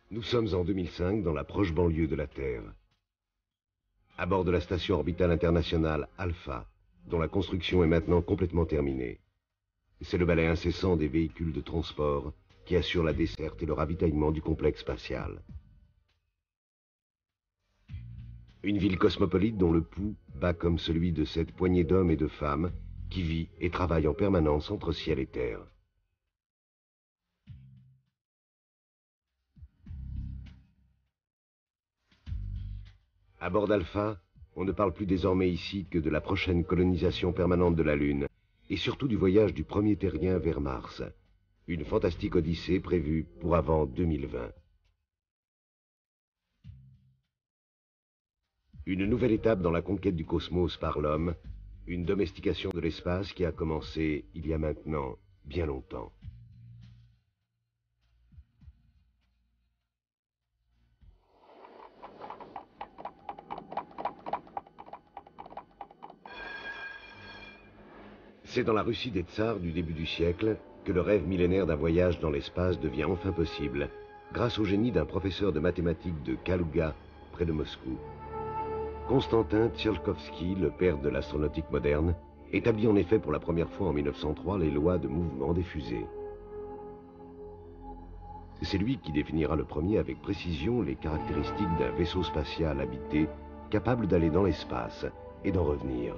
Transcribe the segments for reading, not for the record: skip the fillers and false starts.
Nous sommes en 2005 dans la proche banlieue de la Terre. À bord de la station orbitale internationale Alpha, dont la construction est maintenant complètement terminée. C'est le balai incessant des véhicules de transport qui assure la desserte et le ravitaillement du complexe spatial. Une ville cosmopolite dont le pouls bat comme celui de cette poignée d'hommes et de femmes qui vit et travaille en permanence entre ciel et terre. À bord d'Alpha, on ne parle plus désormais ici que de la prochaine colonisation permanente de la Lune, et surtout du voyage du premier terrien vers Mars, une fantastique odyssée prévue pour avant 2020. Une nouvelle étape dans la conquête du cosmos par l'homme, une domestication de l'espace qui a commencé il y a maintenant bien longtemps. C'est dans la Russie des tsars du début du siècle que le rêve millénaire d'un voyage dans l'espace devient enfin possible, grâce au génie d'un professeur de mathématiques de Kalouga, près de Moscou. Konstantin Tsiolkovsky, le père de l'astronautique moderne, établit en effet pour la première fois en 1903 les lois de mouvement des fusées. C'est lui qui définira le premier avec précision les caractéristiques d'un vaisseau spatial habité, capable d'aller dans l'espace et d'en revenir.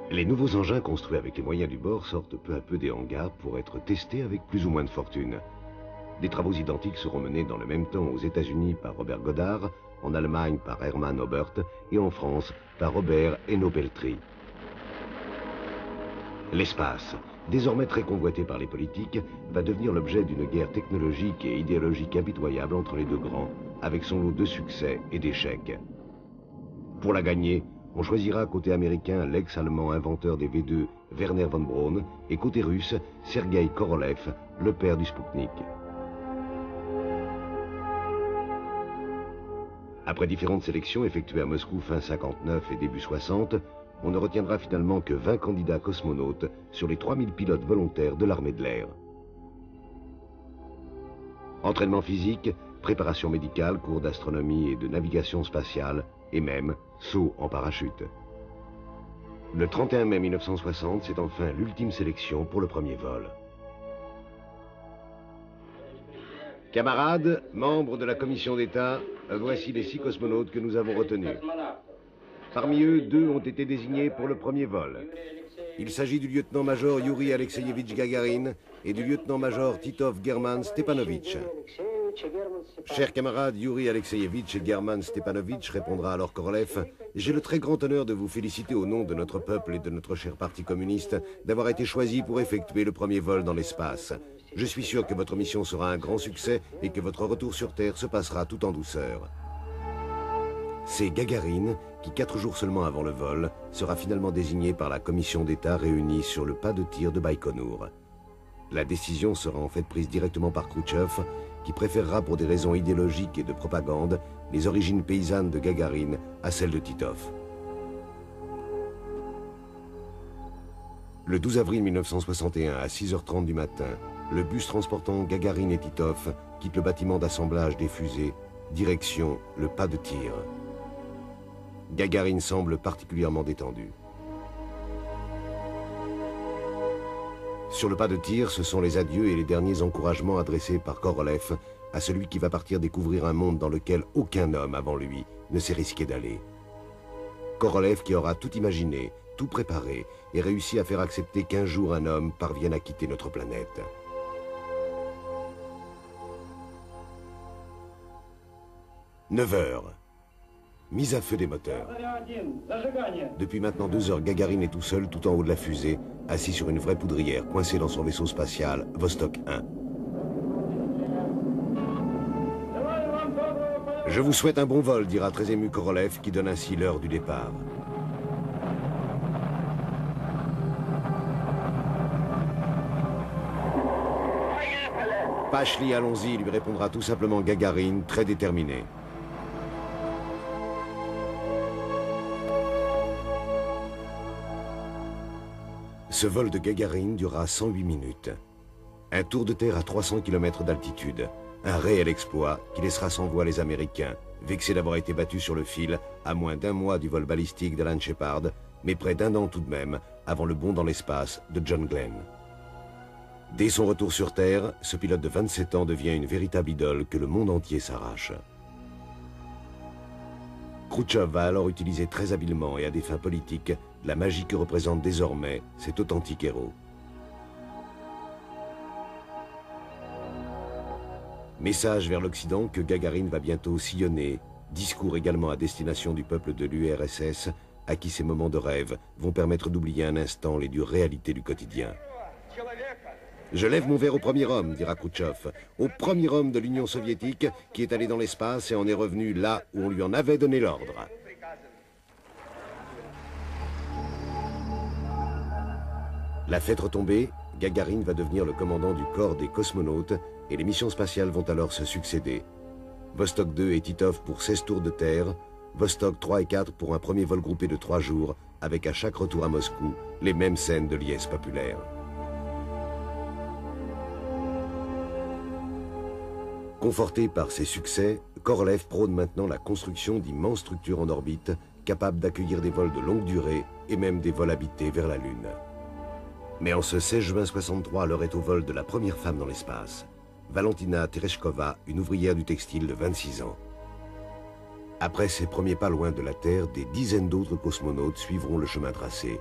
Les nouveaux engins construits avec les moyens du bord sortent peu à peu des hangars pour être testés avec plus ou moins de fortune. Des travaux identiques seront menés dans le même temps aux États-Unis par Robert Goddard, en Allemagne par Hermann Oberth et en France par Robert Hainaut-Peltry. L'espace, désormais très convoité par les politiques, va devenir l'objet d'une guerre technologique et idéologique impitoyable entre les deux grands, avec son lot de succès et d'échecs. Pour la gagner, on choisira côté américain l'ex-allemand inventeur des V2 Werner von Braun et côté russe Sergueï Korolev, le père du Spoutnik. Après différentes sélections effectuées à Moscou fin 59 et début 60, on ne retiendra finalement que 20 candidats cosmonautes sur les 3000 pilotes volontaires de l'armée de l'air. Entraînement physique, préparation médicale, cours d'astronomie et de navigation spatiale, et même saut en parachute. Le 31 mai 1960, c'est enfin l'ultime sélection pour le premier vol. Camarades, membres de la commission d'État, voici les 6 cosmonautes que nous avons retenus. Parmi eux, 2 ont été désignés pour le premier vol. Il s'agit du lieutenant-major Yuri Alexeyevitch Gagarin et du lieutenant-major Titov German Stepanovitch. Chers camarades, Yuri Alexeyevitch et German Stepanovitch, répondra alors Korolev, j'ai le très grand honneur de vous féliciter au nom de notre peuple et de notre cher parti communiste d'avoir été choisi pour effectuer le premier vol dans l'espace. Je suis sûr que votre mission sera un grand succès et que votre retour sur Terre se passera tout en douceur. C'est Gagarin qui, 4 jours seulement avant le vol, sera finalement désigné par la commission d'État réunie sur le pas de tir de Baïkonour. La décision sera en fait prise directement par Khrouchtchev, qui préférera pour des raisons idéologiques et de propagande les origines paysannes de Gagarin à celles de Titov. Le 12 avril 1961, à 6h30 du matin, le bus transportant Gagarin et Titov quitte le bâtiment d'assemblage des fusées, direction le pas de tir. Gagarin semble particulièrement détendu. Sur le pas de tir, ce sont les adieux et les derniers encouragements adressés par Korolev à celui qui va partir découvrir un monde dans lequel aucun homme avant lui ne s'est risqué d'aller. Korolev qui aura tout imaginé, tout préparé et réussi à faire accepter qu'un jour un homme parvienne à quitter notre planète. « 9 heures. Mise à feu des moteurs. Depuis maintenant 2 heures, Gagarin est tout seul, tout en haut de la fusée, assis sur une vraie poudrière, coincé dans son vaisseau spatial Vostok 1. Je vous souhaite un bon vol, dira très ému Korolev, qui donne ainsi l'heure du départ. Pachli, allons-y, lui répondra tout simplement Gagarin, très déterminé. Ce vol de Gagarin durera 108 minutes. Un tour de terre à 300 km d'altitude, Un réel exploit qui laissera sans voix les Américains, vexés d'avoir été battus sur le fil à moins d'1 mois du vol balistique d'Alan Shepard, mais près d'1 an tout de même avant le bond dans l'espace de John Glenn. Dès son retour sur Terre, ce pilote de 27 ans devient une véritable idole que le monde entier s'arrache. Khrouchtchev va alors utiliser très habilement et à des fins politiques la magie que représente désormais cet authentique héros. Message vers l'Occident que Gagarine va bientôt sillonner, discours également à destination du peuple de l'URSS, à qui ces moments de rêve vont permettre d'oublier un instant les dures réalités du quotidien. Je lève mon verre au premier homme, dira Khrouchtchev, au premier homme de l'Union soviétique qui est allé dans l'espace et en est revenu là où on lui en avait donné l'ordre. La fête retombée, Gagarine va devenir le commandant du corps des cosmonautes et les missions spatiales vont alors se succéder. Vostok 2 et Titov pour 16 tours de terre, Vostok 3 et 4 pour un premier vol groupé de 3 jours, avec à chaque retour à Moscou les mêmes scènes de liesse populaire. Conforté par ses succès, Korolev prône maintenant la construction d'immenses structures en orbite, capables d'accueillir des vols de longue durée et même des vols habités vers la Lune. Mais en ce 16 juin 63, l'heure est au vol de la première femme dans l'espace. Valentina Tereshkova, une ouvrière du textile de 26 ans. Après ses premiers pas loin de la Terre, des dizaines d'autres cosmonautes suivront le chemin tracé.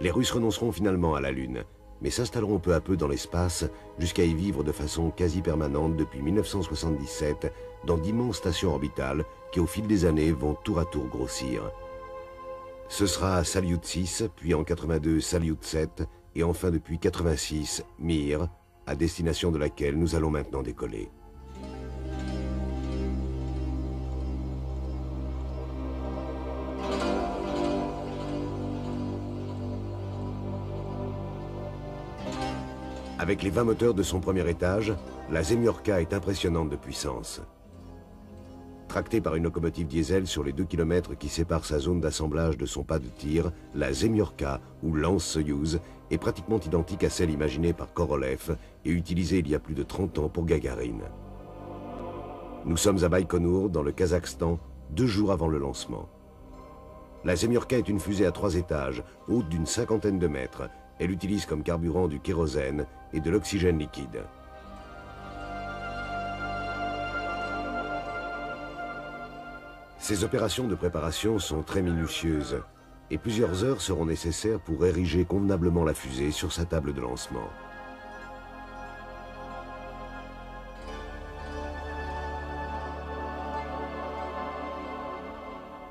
Les Russes renonceront finalement à la Lune, mais s'installeront peu à peu dans l'espace jusqu'à y vivre de façon quasi permanente depuis 1977 dans d'immenses stations orbitales qui au fil des années vont tour à tour grossir. Ce sera Salyut 6, puis en 82 Salyut 7 et enfin depuis 86 Mir, à destination de laquelle nous allons maintenant décoller. Avec les 20 moteurs de son premier étage, la Zemyorka est impressionnante de puissance. Tractée par une locomotive diesel sur les 2 km qui séparent sa zone d'assemblage de son pas de tir, la Zemyorka, ou Lance-Soyouz, est pratiquement identique à celle imaginée par Korolev et utilisée il y a plus de 30 ans pour Gagarine. Nous sommes à Baïkonour, dans le Kazakhstan, 2 jours avant le lancement. La Zemyorka est une fusée à 3 étages, haute d'une 50aine de mètres. Elle utilise comme carburant du kérosène et de l'oxygène liquide. Ces opérations de préparation sont très minutieuses et plusieurs heures seront nécessaires pour ériger convenablement la fusée sur sa table de lancement.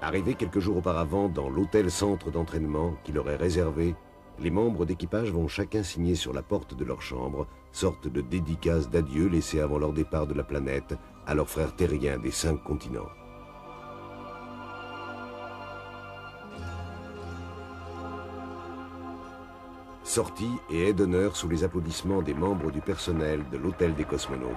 Arrivés quelques jours auparavant dans l'hôtel-centre d'entraînement qui leur est réservé, les membres d'équipage vont chacun signer sur la porte de leur chambre, sorte de dédicace d'adieu laissée avant leur départ de la planète à leurs frères terriens des 5 continents. Sortie et aide d'honneur sous les applaudissements des membres du personnel de l'hôtel des cosmonautes.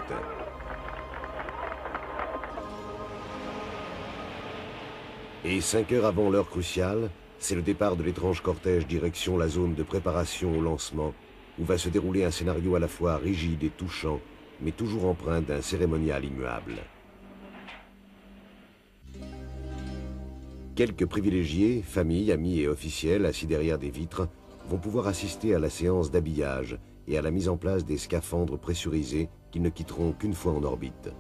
Et 5 heures avant l'heure cruciale, c'est le départ de l'étrange cortège direction la zone de préparation au lancement, où va se dérouler un scénario à la fois rigide et touchant, mais toujours empreint d'un cérémonial immuable. Quelques privilégiés, familles, amis et officiels assis derrière des vitres, vont pouvoir assister à la séance d'habillage et à la mise en place des scaphandres pressurisés qu'ils ne quitteront qu'une fois en orbite.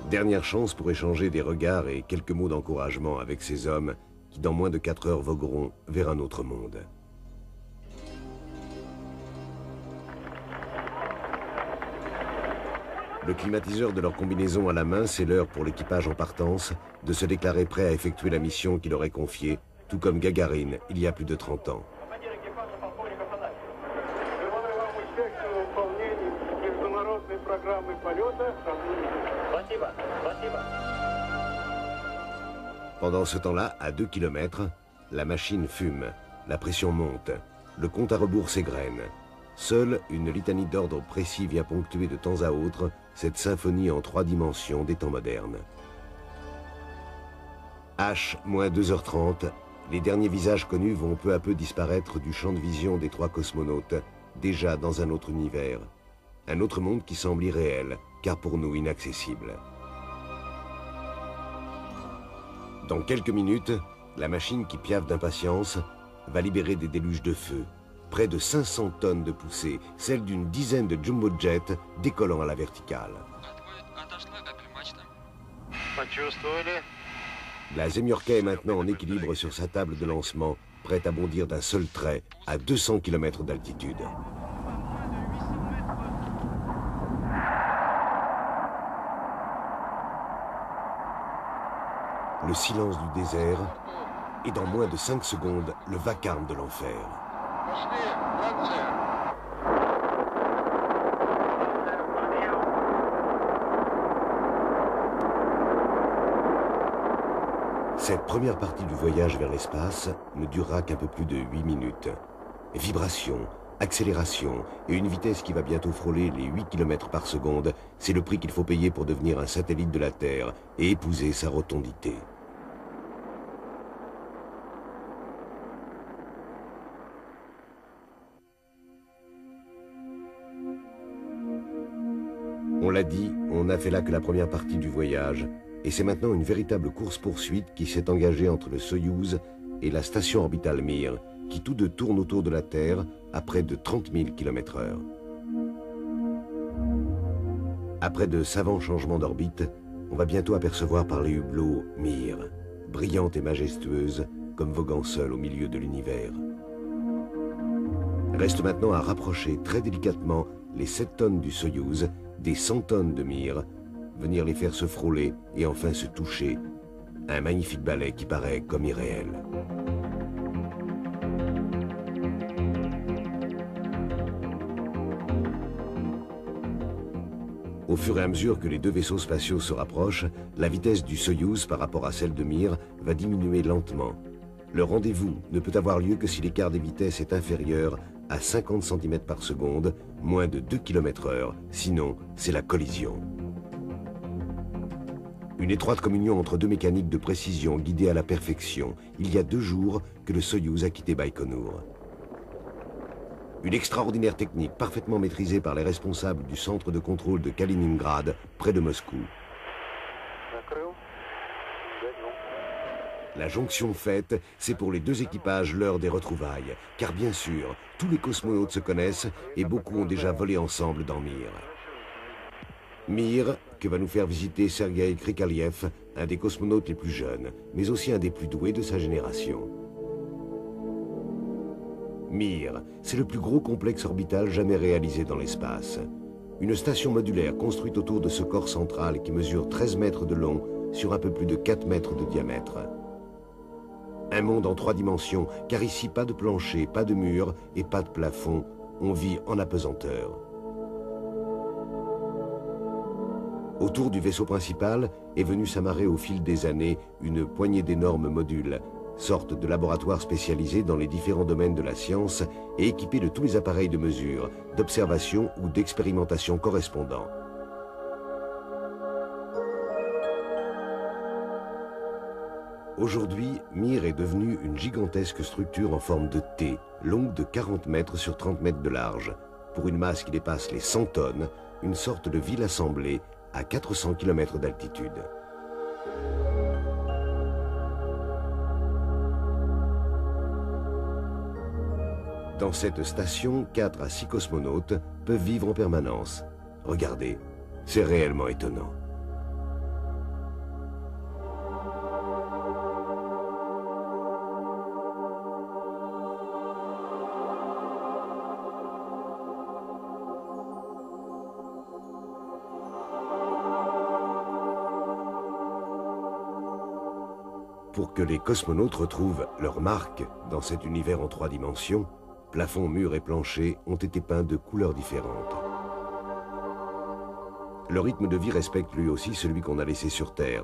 Dernière chance pour échanger des regards et quelques mots d'encouragement avec ces hommes qui dans moins de 4 heures vogueront vers un autre monde. Le climatiseur de leur combinaison à la main, c'est l'heure pour l'équipage en partance de se déclarer prêt à effectuer la mission qu'il leur est confiée, tout comme Gagarine il y a plus de 30 ans. Pendant ce temps-là, à 2 km, la machine fume, la pression monte, le compte à rebours s'égrène. Seule une litanie d'ordre précis vient ponctuer de temps à autre cette symphonie en 3 dimensions des temps modernes. H, moins 2h30, les derniers visages connus vont peu à peu disparaître du champ de vision des 3 cosmonautes, déjà dans un autre univers. Un autre monde qui semble irréel, car pour nous inaccessible. Dans quelques minutes, la machine qui piaffe d'impatience va libérer des déluges de feu. Près de 500 tonnes de poussée, celle d'une dizaine de jumbo-jets décollant à la verticale. La Zemurka est maintenant en équilibre sur sa table de lancement, prête à bondir d'un seul trait à 200 km d'altitude. Le silence du désert et dans moins de 5 secondes, le vacarme de l'enfer. Cette première partie du voyage vers l'espace ne durera qu'un peu plus de 8 minutes. Vibrations, accélération et une vitesse qui va bientôt frôler les 8 km par seconde, c'est le prix qu'il faut payer pour devenir un satellite de la Terre et épouser sa rotondité. On l'a dit, on n'a fait là que la première partie du voyage, et c'est maintenant une véritable course-poursuite qui s'est engagée entre le Soyouz et la station orbitale Mir, qui tous deux tournent autour de la Terre à près de 30 000 km/h. Après de savants changements d'orbite, on va bientôt apercevoir par les hublots Mir, brillante et majestueuse, comme voguant seule au milieu de l'univers. Reste maintenant à rapprocher très délicatement les 7 tonnes du Soyouz des 100 tonnes de Mir, venir les faire se frôler et enfin se toucher. Un magnifique ballet qui paraît comme irréel. Au fur et à mesure que les deux vaisseaux spatiaux se rapprochent, la vitesse du Soyouz par rapport à celle de Mir va diminuer lentement. Le rendez-vous ne peut avoir lieu que si l'écart des vitesses est inférieur à 50 cm par seconde, moins de 2 km/h, sinon c'est la collision. Une étroite communion entre deux mécaniques de précision guidées à la perfection. Il y a 2 jours que le Soyouz a quitté Baïkonour. Une extraordinaire technique parfaitement maîtrisée par les responsables du centre de contrôle de Kaliningrad, près de Moscou. La jonction faite, c'est pour les deux équipages l'heure des retrouvailles. Car bien sûr, tous les cosmonautes se connaissent et beaucoup ont déjà volé ensemble dans Mir. Mir, que va nous faire visiter Sergueï Krikaliev, un des cosmonautes les plus jeunes, mais aussi un des plus doués de sa génération. Mir, c'est le plus gros complexe orbital jamais réalisé dans l'espace. Une station modulaire construite autour de ce corps central qui mesure 13 mètres de long sur un peu plus de 4 mètres de diamètre. Un monde en 3 dimensions, car ici pas de plancher, pas de mur et pas de plafond. On vit en apesanteur. Autour du vaisseau principal est venue s'amarrer au fil des années une poignée d'énormes modules, sorte de laboratoire spécialisé dans les différents domaines de la science et équipé de tous les appareils de mesure, d'observation ou d'expérimentation correspondants. Aujourd'hui, Mir est devenue une gigantesque structure en forme de T, longue de 40 mètres sur 30 mètres de large, pour une masse qui dépasse les 100 tonnes, une sorte de ville assemblée à 400 km d'altitude. Dans cette station, 4 à 6 cosmonautes peuvent vivre en permanence. Regardez, c'est réellement étonnant. Pour que les cosmonautes retrouvent leur marque dans cet univers en 3 dimensions, plafond, murs et plancher ont été peints de couleurs différentes. Le rythme de vie respecte lui aussi celui qu'on a laissé sur Terre.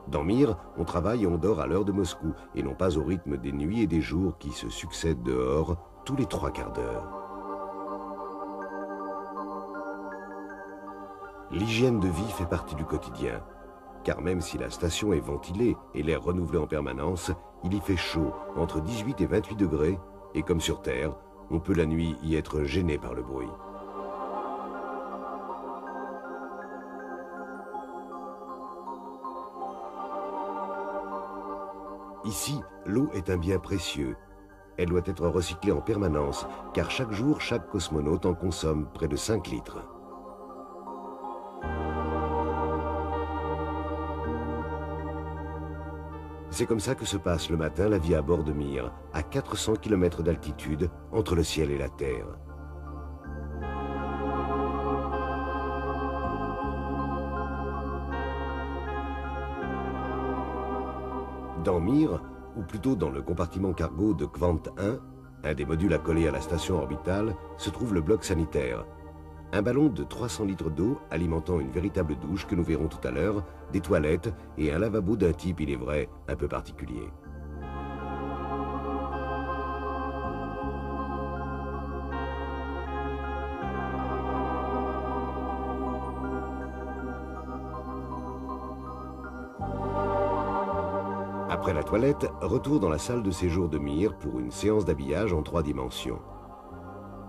Dans Mir, on travaille et on dort à l'heure de Moscou, et non pas au rythme des nuits et des jours qui se succèdent dehors tous les 3 quarts d'heure. L'hygiène de vie fait partie du quotidien. Car même si la station est ventilée et l'air renouvelé en permanence, il y fait chaud, entre 18 et 28 degrés, et comme sur Terre, on peut la nuit y être gêné par le bruit. Ici, l'eau est un bien précieux. Elle doit être recyclée en permanence, car chaque jour, chaque cosmonaute en consomme près de 5 litres. C'est comme ça que se passe le matin la vie à bord de Mir, à 400 km d'altitude, entre le ciel et la terre. Dans Mir, ou plutôt dans le compartiment cargo de Kvant 1, un des modules accolés à la station orbitale, se trouve le bloc sanitaire. Un ballon de 300 litres d'eau alimentant une véritable douche que nous verrons tout à l'heure, des toilettes et un lavabo d'un type, il est vrai, un peu particulier. Après la toilette, retour dans la salle de séjour de Mir pour une séance d'habillage en 3 dimensions.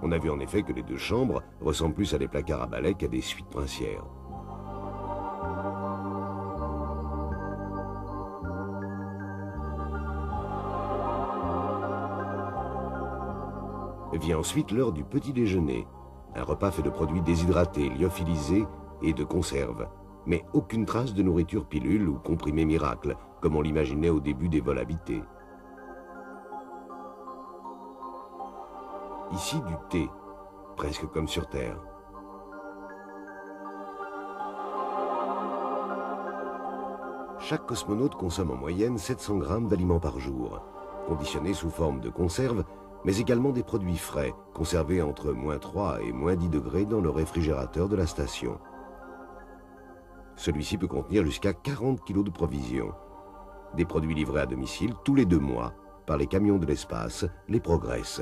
On a vu en effet que les 2 chambres ressemblent plus à des placards à balai qu'à des suites princières. Vient ensuite l'heure du petit déjeuner. Un repas fait de produits déshydratés, lyophilisés et de conserves. Mais aucune trace de nourriture pilule ou comprimé miracle, comme on l'imaginait au début des vols habités. Ici du thé, presque comme sur Terre. Chaque cosmonaute consomme en moyenne 700 grammes d'aliments par jour, conditionnés sous forme de conserve, mais également des produits frais, conservés entre -3 et -10 degrés dans le réfrigérateur de la station. Celui-ci peut contenir jusqu'à 40 kg de provisions. Des produits livrés à domicile tous les 2 mois par les camions de l'espace, les Progress.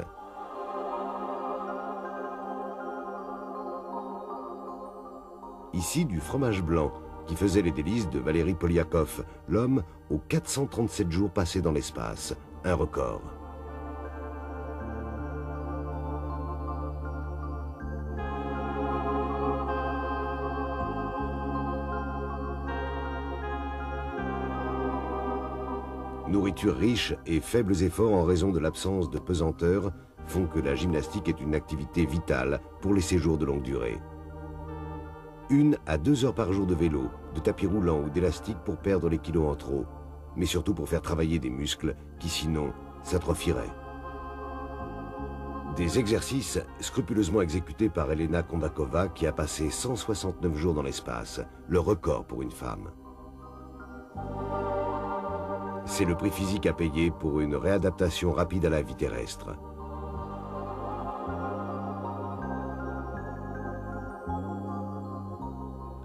Ici du fromage blanc, qui faisait les délices de Valéry Polyakov, l'homme aux 437 jours passés dans l'espace, un record. Nourriture riche et faibles efforts en raison de l'absence de pesanteur font que la gymnastique est une activité vitale pour les séjours de longue durée. 1 à 2 heures par jour de vélo, de tapis roulant ou d'élastique pour perdre les kilos en trop, mais surtout pour faire travailler des muscles qui sinon s'atrophieraient. Des exercices scrupuleusement exécutés par Elena Kondakova qui a passé 169 jours dans l'espace, le record pour une femme. C'est le prix physique à payer pour une réadaptation rapide à la vie terrestre.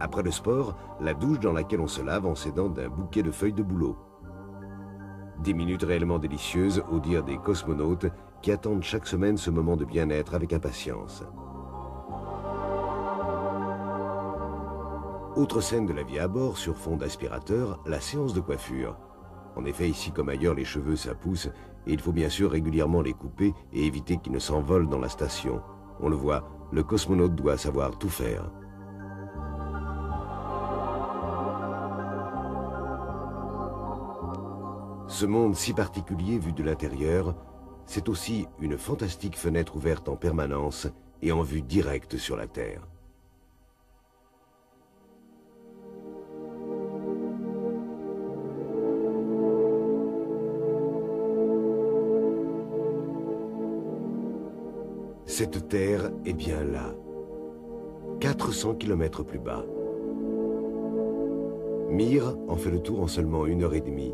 Après le sport, la douche dans laquelle on se lave en s'aidant d'un bouquet de feuilles de bouleau. Des minutes réellement délicieuses au dire des cosmonautes qui attendent chaque semaine ce moment de bien-être avec impatience. Autre scène de la vie à bord sur fond d'aspirateur, la séance de coiffure. En effet, ici comme ailleurs, les cheveux ça pousse et il faut bien sûr régulièrement les couper et éviter qu'ils ne s'envolent dans la station. On le voit, le cosmonaute doit savoir tout faire. Ce monde si particulier vu de l'intérieur, c'est aussi une fantastique fenêtre ouverte en permanence et en vue directe sur la Terre. Cette Terre est bien là, 400 km plus bas. Mir en fait le tour en seulement 1 heure et demie,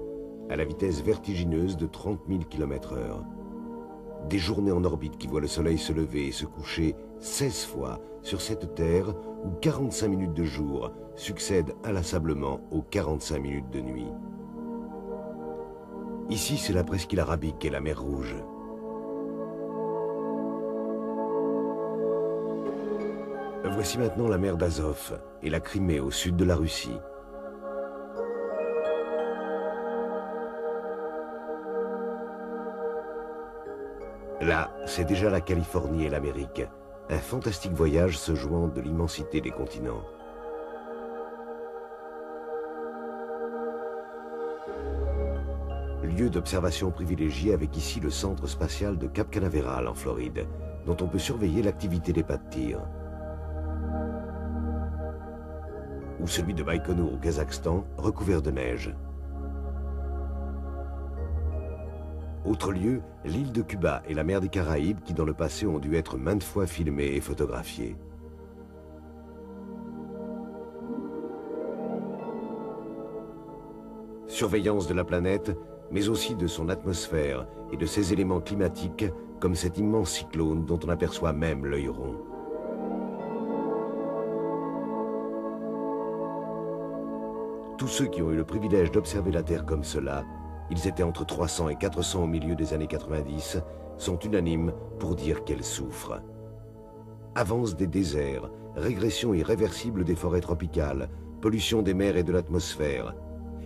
à la vitesse vertigineuse de 30 000 km/h. Des journées en orbite qui voient le soleil se lever et se coucher 16 fois sur cette Terre où 45 minutes de jour succèdent inlassablement aux 45 minutes de nuit. Ici, c'est la presqu'île arabique et la mer Rouge. Voici maintenant la mer d'Azov et la Crimée au sud de la Russie. Là, c'est déjà la Californie et l'Amérique. Un fantastique voyage se jouant de l'immensité des continents. lieu d'observation privilégié avec ici le centre spatial de Cap Canaveral en Floride, dont on peut surveiller l'activité des pas de tir. Ou celui de Baïkonour au Kazakhstan, recouvert de neige. Autre lieu, l'île de Cuba et la mer des Caraïbes qui dans le passé ont dû être maintes fois filmées et photographiées. Surveillance de la planète, mais aussi de son atmosphère et de ses éléments climatiques, comme cet immense cyclone dont on aperçoit même l'œil rond. Tous ceux qui ont eu le privilège d'observer la Terre comme cela, ils étaient entre 300 et 400 au milieu des années 90, sont unanimes pour dire qu'elle souffre. Avance des déserts, régression irréversible des forêts tropicales, pollution des mers et de l'atmosphère.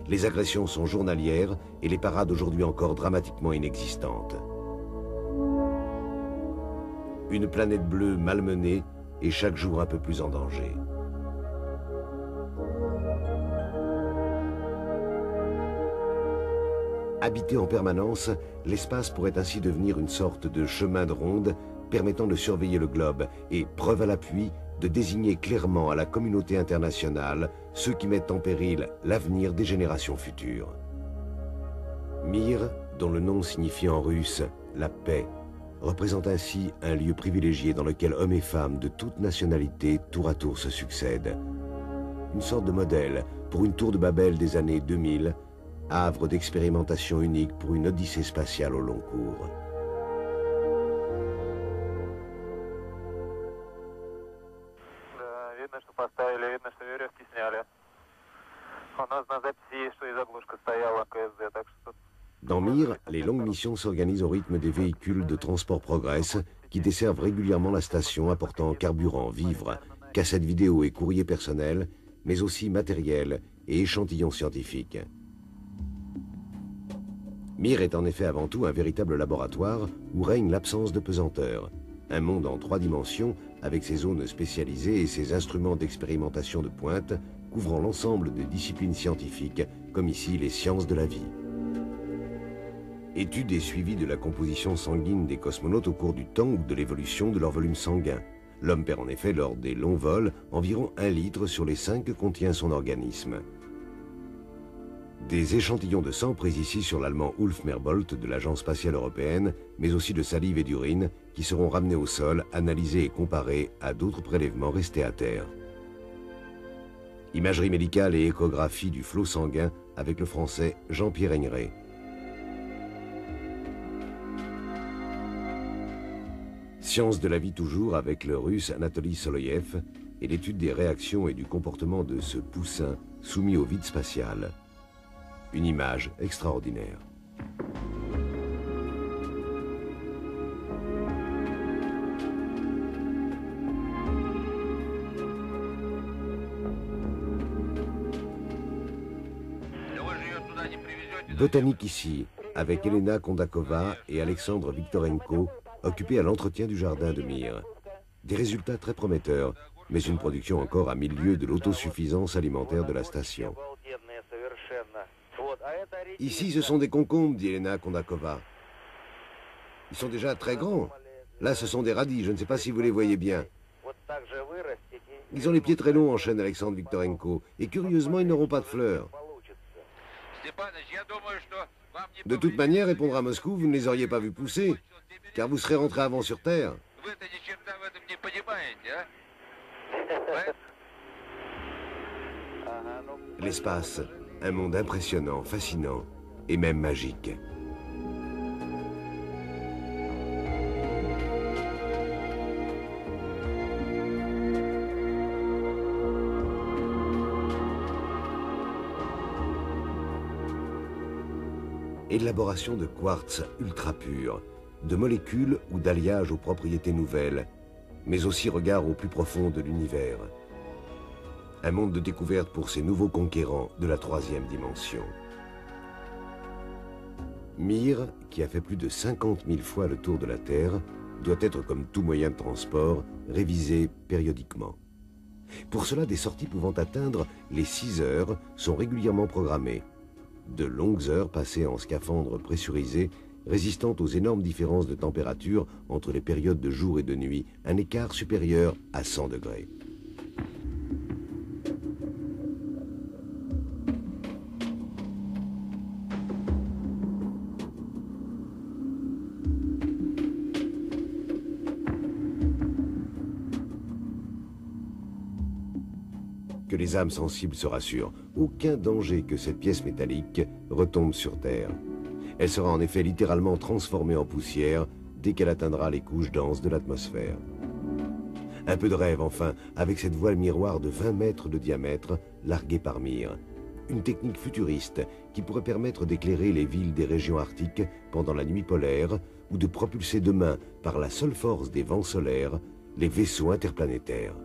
Les agressions sont journalières et les parades aujourd'hui encore dramatiquement inexistantes. Une planète bleue malmenée et chaque jour un peu plus en danger. Habité en permanence, l'espace pourrait ainsi devenir une sorte de chemin de ronde permettant de surveiller le globe et, preuve à l'appui, de désigner clairement à la communauté internationale ceux qui mettent en péril l'avenir des générations futures. Mir, dont le nom signifie en russe « la paix », représente ainsi un lieu privilégié dans lequel hommes et femmes de toute nationalité tour à tour se succèdent. Une sorte de modèle pour une tour de Babel des années 2000, havre d'expérimentation unique pour une odyssée spatiale au long cours. Dans Mir, les longues missions s'organisent au rythme des véhicules de transport Progress qui desservent régulièrement la station apportant carburant, vivres, cassettes vidéo et courriers personnels, mais aussi matériel et échantillons scientifiques. Mir est en effet avant tout un véritable laboratoire où règne l'absence de pesanteur. Un monde en 3 dimensions avec ses zones spécialisées et ses instruments d'expérimentation de pointe couvrant l'ensemble des disciplines scientifiques, comme ici les sciences de la vie. Étude et suivi de la composition sanguine des cosmonautes au cours du temps ou de l'évolution de leur volume sanguin. L'homme perd en effet lors des longs vols environ 1 litre sur les 5 que contient son organisme. Des échantillons de sang pris ici sur l'allemand Ulf Merbolt de l'Agence spatiale européenne, mais aussi de salive et d'urine, qui seront ramenés au sol, analysés et comparés à d'autres prélèvements restés à terre. Imagerie médicale et échographie du flot sanguin avec le français Jean-Pierre Aigneret. Sciences de la vie toujours avec le russe Anatoly Soloyev et l'étude des réactions et du comportement de ce poussin soumis au vide spatial. Une image extraordinaire. Botanique ici, avec Elena Kondakova et Alexandre Viktorenko, occupés à l'entretien du jardin de Mir. Des résultats très prometteurs, mais une production encore à 1000 lieues de l'autosuffisance alimentaire de la station. Ici, ce sont des concombres, dit Elena Kondakova. Ils sont déjà très grands. Là, ce sont des radis, je ne sais pas si vous les voyez bien. Ils ont les pieds très longs, enchaîne Alexandre Viktorenko, et curieusement, ils n'auront pas de fleurs. De toute manière, répondre à Moscou, vous ne les auriez pas vus pousser, car vous serez rentré avant sur Terre. L'espace, un monde impressionnant, fascinant et même magique. Élaboration de quartz ultra pur, de molécules ou d'alliages aux propriétés nouvelles, mais aussi regard au plus profond de l'univers. Un monde de découverte pour ces nouveaux conquérants de la 3e dimension. Mir, qui a fait plus de 50 000 fois le tour de la Terre, doit être, comme tout moyen de transport, révisé périodiquement. Pour cela, des sorties pouvant atteindre les 6 heures sont régulièrement programmées. De longues heures passées en scaphandre pressurisé, résistant aux énormes différences de température entre les périodes de jour et de nuit, un écart supérieur à 100 degrés. Que les âmes sensibles se rassurent, aucun danger que cette pièce métallique retombe sur Terre. Elle sera en effet littéralement transformée en poussière dès qu'elle atteindra les couches denses de l'atmosphère. Un peu de rêve enfin, avec cette voile miroir de 20 mètres de diamètre larguée par Mir. Une technique futuriste qui pourrait permettre d'éclairer les villes des régions arctiques pendant la nuit polaire ou de propulser demain, par la seule force des vents solaires, les vaisseaux interplanétaires.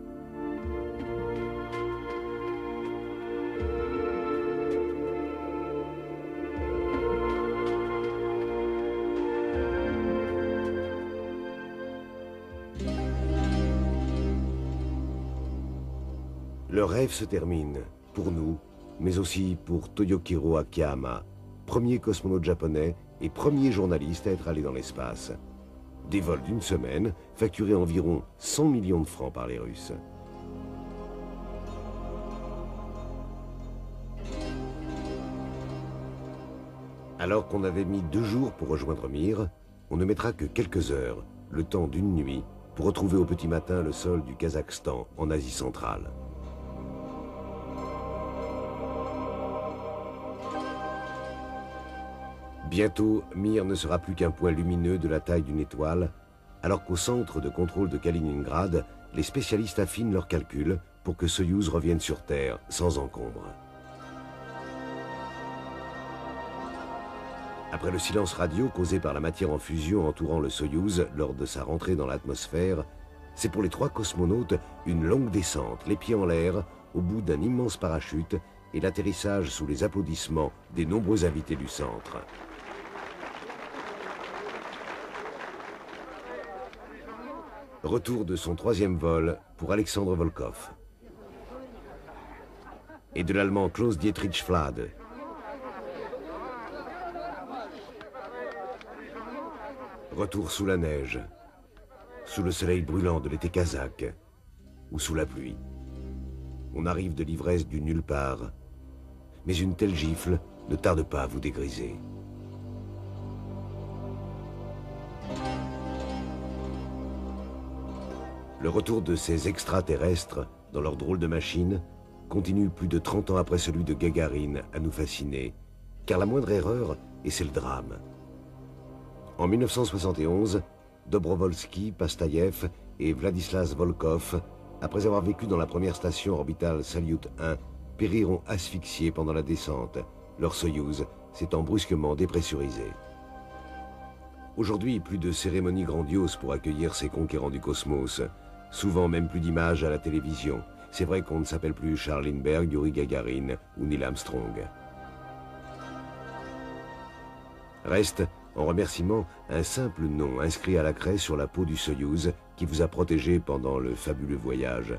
Le rêve se termine, pour nous, mais aussi pour Toyohiro Akiyama, premier cosmonaute japonais et premier journaliste à être allé dans l'espace. Des vols d'une semaine, facturés environ 100 millions de francs par les Russes. Alors qu'on avait mis 2 jours pour rejoindre Mir, on ne mettra que quelques heures, le temps d'une nuit, pour retrouver au petit matin le sol du Kazakhstan en Asie centrale. Bientôt, Mir ne sera plus qu'un point lumineux de la taille d'une étoile, alors qu'au centre de contrôle de Kaliningrad, les spécialistes affinent leurs calculs pour que Soyouz revienne sur Terre sans encombre. Après le silence radio causé par la matière en fusion entourant le Soyouz lors de sa rentrée dans l'atmosphère, c'est pour les 3 cosmonautes une longue descente, les pieds en l'air, au bout d'un immense parachute et l'atterrissage sous les applaudissements des nombreux invités du centre. Retour de son 3e vol pour Alexandre Volkov. Et de l'allemand Klaus Dietrich Flade. Retour sous la neige, sous le soleil brûlant de l'été kazakh, ou sous la pluie. On arrive de l'ivresse du nulle part, mais une telle gifle ne tarde pas à vous dégriser. Le retour de ces extraterrestres dans leur drôle de machine continue plus de 30 ans après celui de Gagarine à nous fasciner, car la moindre erreur, et c'est le drame. En 1971, Dobrovolsky, Pastaïev et Vladislas Volkov, après avoir vécu dans la première station orbitale Salyut 1, périront asphyxiés pendant la descente, leur Soyouz s'étant brusquement dépressurisé. Aujourd'hui, plus de cérémonies grandioses pour accueillir ces conquérants du cosmos, souvent même plus d'images à la télévision. C'est vrai qu'on ne s'appelle plus Charles Lindbergh, Yuri Gagarin ou Neil Armstrong. Reste, en remerciement, un simple nom inscrit à la craie sur la peau du Soyouz qui vous a protégé pendant le fabuleux voyage.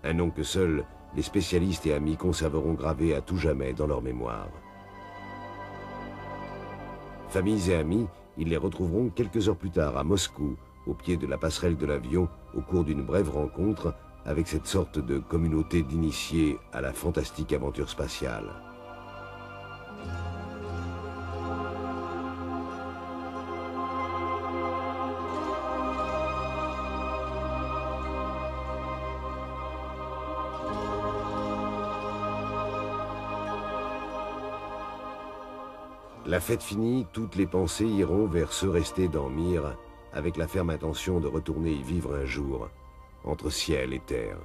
Un nom que seuls les spécialistes et amis conserveront gravé à tout jamais dans leur mémoire. Familles et amis, ils les retrouveront quelques heures plus tard à Moscou, au pied de la passerelle de l'avion, au cours d'une brève rencontre avec cette sorte de communauté d'initiés à la fantastique aventure spatiale. La fête finie, toutes les pensées iront vers ceux restés dans Mir, avec la ferme intention de retourner y vivre un jour, entre ciel et terre.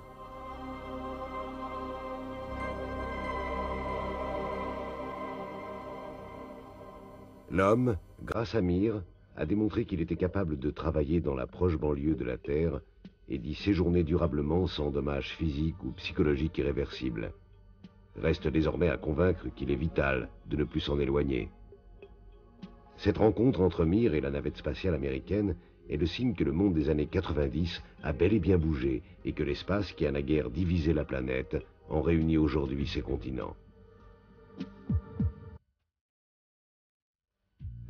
L'homme, grâce à Mir, a démontré qu'il était capable de travailler dans la proche banlieue de la Terre et d'y séjourner durablement sans dommages physiques ou psychologiques irréversibles. Reste désormais à convaincre qu'il est vital de ne plus s'en éloigner. Cette rencontre entre Mir et la navette spatiale américaine est le signe que le monde des années 90 a bel et bien bougé et que l'espace qui a naguère divisé la planète en réunit aujourd'hui ses continents.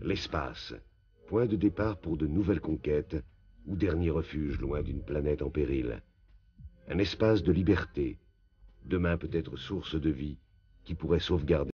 L'espace, point de départ pour de nouvelles conquêtes, ou dernier refuge loin d'une planète en péril. Un espace de liberté, demain peut-être source de vie, qui pourrait sauvegarder